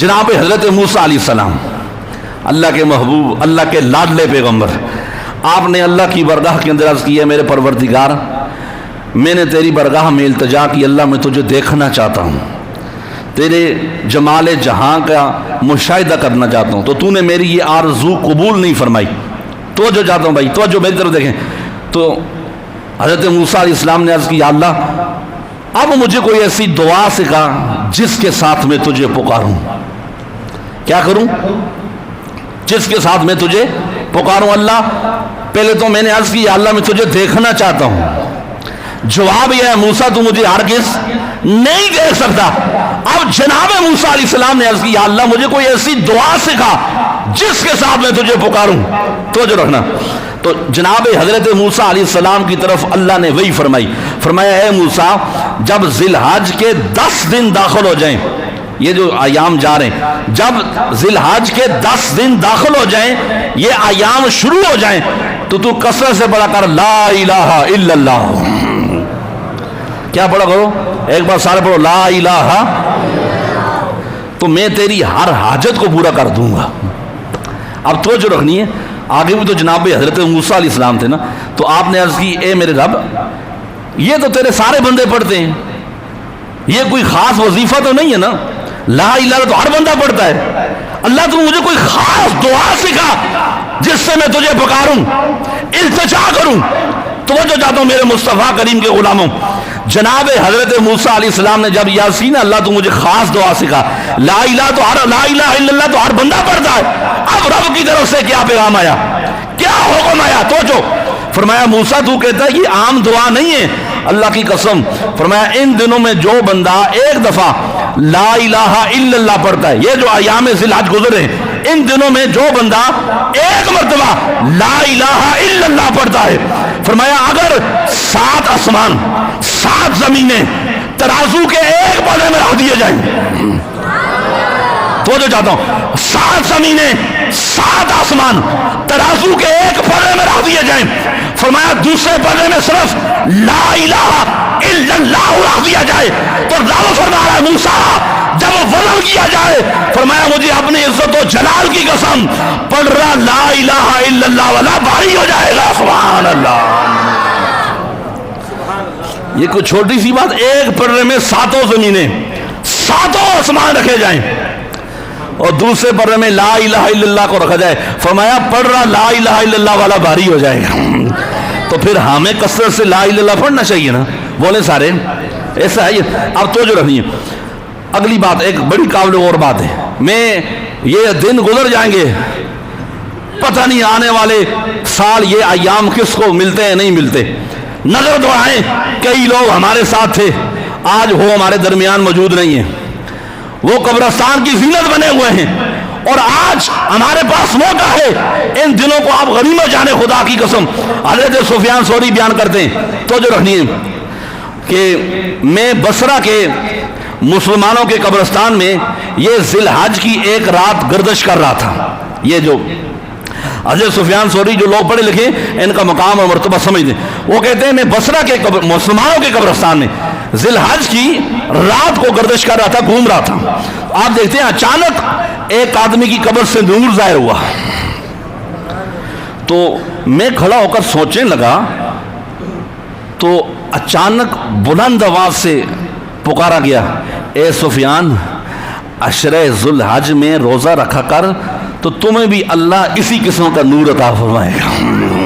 جناب حضرت موسیٰ علیہ السلام، اللہ کے محبوب، اللہ کے لاڈلے پیغمبر، آپ نے اللہ کی بارگاہ کے اندر عرض کیا میرے پروردگار میں نے تیری بارگاہ میں التجا کی، اللہ میں تجھے دیکھنا چاہتا ہوں، تیرے جمال جہاں کا مشاہدہ کرنا چاہتا ہوں، تو تو نے میری یہ آرزو قبول نہیں فرمائی۔ توجہ چاہتا ہوں بھائی، توجہ میری طرف دیکھیں۔ تو حضرت موسیٰ علیہ السلام نے عرض کی، یا اللہ اب مجھے کوئی ایسی دعا سکھا جس کے ساتھ میں تجھے پکاروں۔ کیا کروں؟ جس کے ساتھ میں تجھے پکاروں۔ اللہ پہلے تو میں نے عرض کی، یا اللہ میں تجھے دیکھنا چاہتا ہوں۔ جواب یہ ہے موسیٰ تو مجھے ہرگز نہیں دیکھ سکتا۔ اب جناب موسیٰ علیہ السلام نے عرض کی، یا اللہ مجھے کوئی ایسی دعا سکھا جس کے ساتھ میں تجھے پکاروں۔ توجہ رکھنا۔ تو جناب حضرت موسیٰ علیہ السلام کی طرف اللہ نے وہی فرمایا اے موسیٰ جب ذی الحج کے 10 دن داخل ہو جائیں، یہ جو ایام جا رہے ہیں، جب ذی الحج کے 10 دن داخل ہو جائیں، یہ ایام شروع ہو جائیں، تو کثرت سے پڑھا کر لا الہ الا اللہ۔ کیا پڑھا کرو؟ ایک بار سارے پڑھو لا الہ، تو میں تیری ہر حاجت کو پورا کر دوں گا۔ اب توجہ رکھنی ہے، آگے بھی تو جناب حضرت موسیٰ علیہ السلام تھے نا، تو آپ نے عرض کی اے میرے رب یہ تو تیرے سارے بندے پڑھتے ہیں، یہ کوئی خاص وظیفہ تو نہیں ہے نا، لا الہ تو ہر بندہ پڑھتا ہے، اللہ تو مجھے کوئی خاص دعا سکھا جس سے میں تجھے پکاروں، التجا کروں۔ توجہ چاہتا ہوں میرے مصطفیٰ کریم کے غلاموں، جناب حضرت موسیٰ علیہ السلام نے جب یاسین اللہ تو مجھے خاص دعا سکھا، لا الہ الا اللہ تو ہر بندہ پڑھتا ہے، اب رب کی طرف سے کیا پیغام آیا، کیا حکم آیا؟ توجہ فرمایا موسیٰ تو کہتا ہے یہ عام دعا نہیں ہے، اللہ کی قسم فرمایا ان دنوں میں جو بندہ ایک دفعہ لا الہ الا اللہ پڑھتا ہے، یہ جو ایام ذی الحج گزرے ہیں ان دنوں میں جو بندہ ایک مرتبہ لا الہ الا اللہ پڑھتا ہے، فرمایا اگر 7 آسمان 7 زمینیں ترازو کے ایک پلڑے میں رکھ دیے جائیں، تو جو چاہتا ہوں 7 زمینیں 7 آسمان ترازو کے ایک پلڑے میں رکھ دیے جائیں، فرمایا دوسرے پلڑے میں صرف لا الہ الا اللہ رکھ دیا جائے، تو رب فرما رہا ہے موسیٰ جب وزن کیا جائے، فرمایا مجھے اپنی عزت و جلال کی قسم پڑھ رہا لا الہ الا اللہ والا بھاری ہو جائے گا۔ سبحان اللہ۔ یہ کوئی چھوٹی سی بات، ایک پلڑے میں 7 زمینیں 7 آسمان رکھے جائیں اور دوسرے پلڑے میں لا الہ الا اللہ کو رکھا جائے، فرمایا پڑھ رہا لا الہ الا اللہ والا بھاری ہو جائے گا۔ تو پھر ہمیں کثرت سے لا الہ الا اللہ پڑھنا چاہیے نا، بولے سارے ایسا ہے۔ اب تو جو رکھنی ہے اگلی بات، ایک بڑی قابل غور بات ہے، میں یہ دن گزر جائیں گے، پتہ نہیں آنے والے سال یہ ایام کس کو ملتے ہیں نہیں ملتے، نظر دوڑائیں کئی لوگ ہمارے ساتھ تھے آج وہ ہمارے درمیان موجود نہیں ہیں، وہ قبرستان کی زینت بنے ہوئے ہیں، اور آج ہمارے پاس موقع ہے، ان دنوں کو آپ غنیمت جانے خدا کی قسم۔ حضرت سفیان ثوری بیان کرتے ہیں، تو جو رکھنی ہے کہ میں بصرہ کے مسلمانوں کے قبرستان میں یہ ذی الحج کی ایک رات گردش کر رہا تھا۔ یہ جو حضرت سفیان ثوری جو لوگ پڑھے لکھے ان کا مقام اور مرتبہ سمجھتے ہیں، وہ کہتے ہیں میں بصرہ کے مسلمانوں کے قبرستان میں ذی الحج کی رات کو گردش کر رہا تھا، گھوم رہا تھا، آپ دیکھتے ہیں اچانک ایک آدمی کی قبر سے نور ظاہر ہوا، تو میں کھڑا ہو کر سوچنے لگا، تو اچانک بلند آواز سے پکارا گیا اے سفیان عشرہ ذی الحج میں روزہ رکھا کر تو تمہیں بھی اللہ اسی قسم کا نور عطا فرمائے گا۔